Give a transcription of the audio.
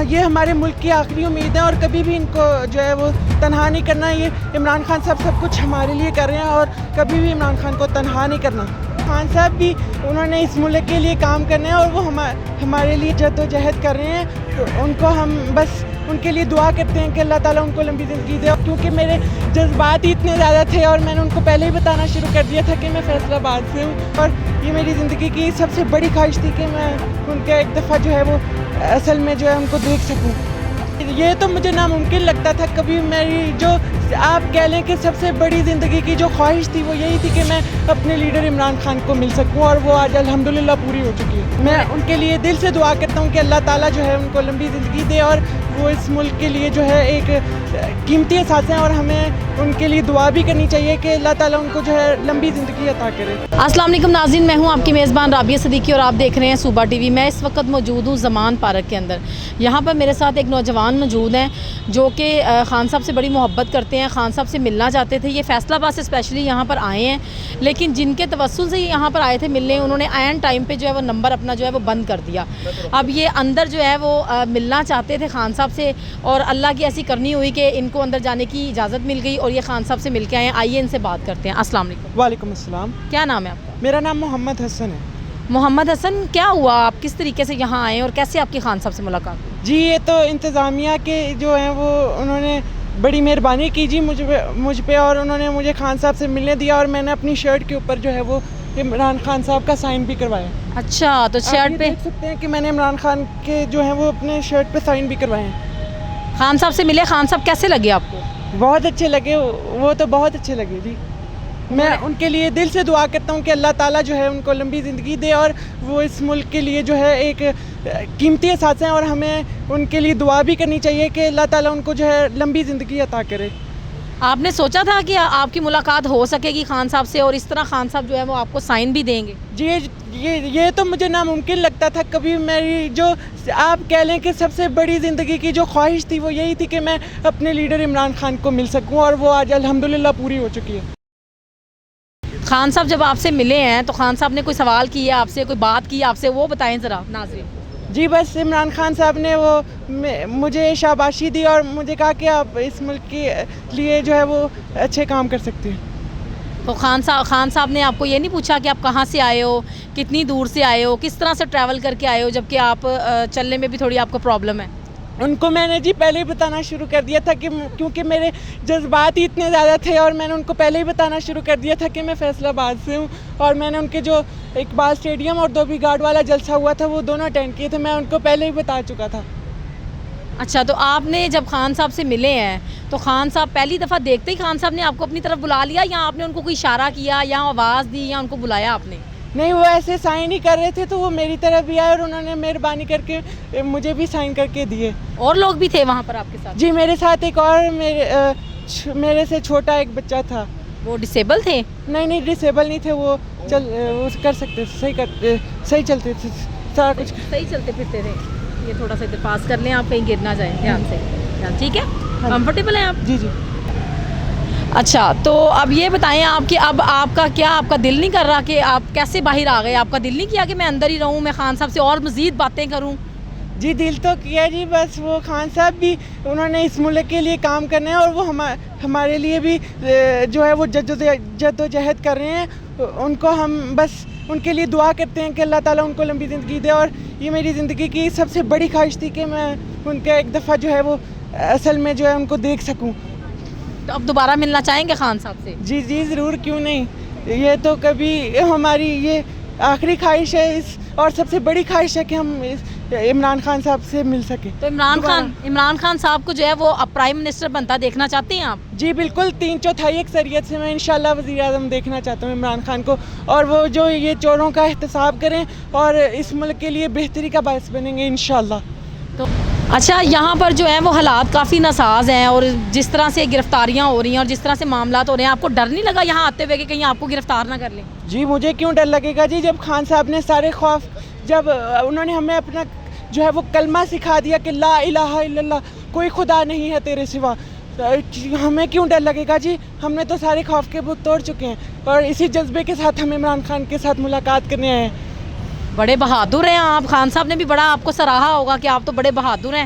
یہ ہمارے ملک کی آخری امید ہے اور کبھی بھی ان کو جو ہے وہ تنہا نہیں کرنا. یہ عمران خان صاحب سب کچھ ہمارے لیے کر رہے ہیں اور کبھی بھی عمران خان کو تنہا نہیں کرنا. خان صاحب بھی انہوں نے اس ملک کے لیے کام کرنا ہے اور وہ ہمارے لیے جد و جہد کر رہے ہیں. تو ان کو ہم بس ان کے لیے دعا کرتے ہیں کہ اللہ تعالیٰ ان کو لمبی زندگی دے. کیونکہ میرے جذبات ہی اتنے زیادہ تھے اور میں نے ان کو پہلے ہی بتانا شروع کر دیا تھا کہ میں فیصل آباد سے ہوں اور یہ میری زندگی کی سب سے بڑی خواہش تھی کہ میں ان کا ایک دفعہ جو ہے وہ اصل میں جو ہے ان کو دیکھ سکوں. یہ تو مجھے ناممکن لگتا تھا کبھی. میری جو آپ کہہ لیں کہ سب سے بڑی زندگی کی جو خواہش تھی وہ یہی تھی کہ میں اپنے لیڈر عمران خان کو مل سکوں اور وہ آج الحمدللہ پوری ہو چکی ہے. میں ان کے لیے دل سے دعا کرتا ہوں کہ اللہ تعالیٰ جو ہے ان کو لمبی زندگی دے اور وہ اس ملک کے لیے جو ہے ایک قیمتی احساس ہیں اور ہمیں ان کے لیے دعا بھی کرنی چاہیے کہ اللہ تعالیٰ ان کو جو ہے لمبی زندگی عطا کرے. السلام علیکم ناظرین، میں ہوں آپ کی میزبان رابعہ صدیقی اور آپ دیکھ رہے ہیں صوبہ ٹی وی. میں اس وقت موجود ہوں زمان پارک کے اندر. یہاں پر میرے ساتھ ایک نوجوان موجود ہیں جو کہ خان صاحب سے بڑی محبت کرتے ہیں، خان صاحب سے ملنا چاہتے تھے. یہ فیصل آباد سے اسپیشلی یہاں پر آئے ہیں، لیکن جن کے توسل سے یہاں پر آئے تھے ملنے، انہوں نے عین ٹائم پہ جو ہے وہ نمبر اپنا جو ہے وہ بند کر دیا. اب یہ اندر جو ہے وہ ملنا چاہتے تھے خان صاحب سے اور اللہ کی ایسی کرنی ہوئی کہ ان کو اندر جانے کی اجازت مل گئی اور یہ خان صاحب سے مل کے آئے ہیں. آئیے ان سے بات کرتے ہیں. السلام علیکم. وعلیکم السلام. کیا نام ہے آپ کا؟ میرا نام محمد حسن ہے. محمد حسن، کیا ہوا؟ آپ کس طریقے سے یہاں آئے اور کیسے آپ کی خان صاحب سے ملاقات ہوئی؟ جی یہ تو انتظامیہ کے جو ہیں وہ انہوں نے بڑی مہربانی کی جی مجھ پہ اور انہوں نے مجھے خان صاحب سے ملنے دیا اور میں نے اپنی شرٹ کے اوپر جو ہے وہ عمران خان صاحب کا سائن بھی کروایا. اچھا، تو شرٹ پہ دیکھ سکتے ہیں کہ میں نے عمران خان کے جو ہیں وہ اپنے شرٹ پہ سائن بھی کروائے ہیں. خان صاحب سے ملے، خان صاحب کیسے لگے آپ کو؟ بہت اچھے لگے، وہ تو بہت اچھے لگے جی. میں ان کے لیے دل سے دعا کرتا ہوں کہ اللہ تعالیٰ جو ہے ان کو لمبی زندگی دے اور وہ اس ملک کے لیے جو ہے ایک قیمتی احساس ہیں اور ہمیں ان کے لیے دعا بھی کرنی چاہیے کہ اللہ تعالیٰ ان کو جو ہے لمبی زندگی عطا کرے. آپ نے سوچا تھا کہ آپ کی ملاقات ہو سکے گی خان صاحب سے اور اس طرح خان صاحب جو ہے وہ آپ کو سائن بھی دیں گے؟ جی یہ تو مجھے ناممکن لگتا تھا کبھی. میری جو آپ کہہ لیں کہ سب سے بڑی زندگی کی جو خواہش تھی وہ یہی تھی کہ میں اپنے لیڈر عمران خان کو مل سکوں اور وہ آج الحمدللہ پوری ہو چکی ہے. خان صاحب جب آپ سے ملے ہیں تو خان صاحب نے کوئی سوال کیا آپ سے، کوئی بات کی آپ سے، وہ بتائیں ذرا ناظرین. جی بس عمران خان صاحب نے وہ مجھے شاباشی دی اور مجھے کہا کہ آپ اس ملک کے لیے جو ہے وہ اچھے کام کر سکتے ہیں. تو خان صاحب نے آپ کو یہ نہیں پوچھا کہ آپ کہاں سے آئے ہو، کتنی دور سے آئے ہو، کس طرح سے ٹریول کر کے آئے ہو، جبکہ آپ چلنے میں بھی تھوڑی آپ کو پرابلم ہے؟ ان کو میں نے جی پہلے ہی بتانا شروع کر دیا تھا کہ کیونکہ میرے جذبات ہی اتنے زیادہ تھے اور میں نے ان کو پہلے ہی بتانا شروع کر دیا تھا کہ میں فیصل آباد سے ہوں اور میں نے ان کے جو اقبال اسٹیڈیم اور دھوبی گھاٹ والا جلسہ ہوا تھا وہ دونوں اٹینڈ کیے تھے. میں ان کو پہلے ہی بتا چکا تھا. اچھا، تو آپ نے جب خان صاحب سے ملے ہیں تو خان صاحب پہلی دفعہ دیکھتے ہی خان صاحب نے آپ کو اپنی طرف بلا لیا یا آپ نے ان کو کوئی اشارہ کیا یا آواز دی یا ان کو بلایا آپ نے؟ نہیں، وہ ایسے سائن ہی کر رہے تھے تو وہ میری طرف بھی آئے اور انہوں نے مہربانی کر کے مجھے بھی سائن کر کے دیے. اور لوگ بھی تھے وہاں پر آپ کے ساتھ؟ جی میرے ساتھ ایک اور میرے سے چھوٹا ایک بچہ تھا. وہ ڈسیبل تھے؟ نہیں ڈسیبل نہیں تھے، وہ کر سکتے، صحیح چلتے تھے، سارا کچھ صحیح چلتے پھرتے تھے. یہ تھوڑا سا ادھر پاس کر لیں آپ، کہیں گر نہ جائیں، دھیان سے. ٹھیک ہے، کمفرٹیبل ہیں آپ؟ جی. اچھا، تو اب یہ بتائیں آپ کہ اب آپ کا دل نہیں کر رہا کہ آپ کیسے باہر آ گئے؟ آپ کا دل نہیں کیا کہ میں اندر ہی رہوں، میں خان صاحب سے اور مزید باتیں کروں؟ جی دل تو کیا جی، بس وہ خان صاحب بھی انہوں نے اس ملک کے لیے کام کرنا ہے اور وہ ہمارے لیے بھی جو ہے وہ جد و جہد کر رہے ہیں. ان کو ہم بس ان کے لیے دعا کرتے ہیں کہ اللہ تعالیٰ ان کو لمبی زندگی دے اور یہ میری زندگی کی سب سے بڑی خواہش تھی کہ میں ان کا ایک دفعہ جو ہے وہ اصل میں جو ہے ان کو دیکھ سکوں. تو اب دوبارہ ملنا چاہیں گے خان صاحب سے؟ جی ضرور، کیوں نہیں. یہ تو کبھی ہماری یہ آخری خواہش ہے اور سب سے بڑی خواہش ہے کہ ہم عمران خان صاحب سے مل سکیں. تو عمران خان صاحب کو جو ہے وہ اب پرائم منسٹر بنتا دیکھنا چاہتے ہیں آپ؟ جی بالکل، 3/4 اکثریت سے میں انشاءاللہ وزیر اعظم دیکھنا چاہتا ہوں عمران خان کو اور وہ جو یہ چوروں کا احتساب کریں اور اس ملک کے لیے بہتری کا باعث بنیں گے انشاءاللہ. تو اچھا، یہاں پر جو ہے وہ حالات کافی ناساز ہیں اور جس طرح سے گرفتاریاں ہو رہی ہیں اور جس طرح سے معاملات ہو رہے ہیں، آپ کو ڈر نہیں لگا یہاں آتے ہوئے کہ کہیں آپ کو گرفتار نہ کر لیں؟ جی مجھے کیوں ڈر لگے گا جی، جب خان صاحب نے سارے خوف، جب انہوں نے ہمیں اپنا جو ہے وہ کلمہ سکھا دیا کہ لا الہ الا اللہ، کوئی خدا نہیں ہے تیرے سوا، ہمیں کیوں ڈر لگے گا جی. ہم نے تو سارے خوف کے بت توڑ چکے ہیں اور اسی جذبے کے ساتھ ہم عمران خان کے ساتھ ملاقات کرنے آئے ہیں. بڑے بہادر ہیں آپ. خان صاحب نے بھی بڑا آپ کو سراہا ہوگا کہ آپ تو بڑے بہادر ہیں.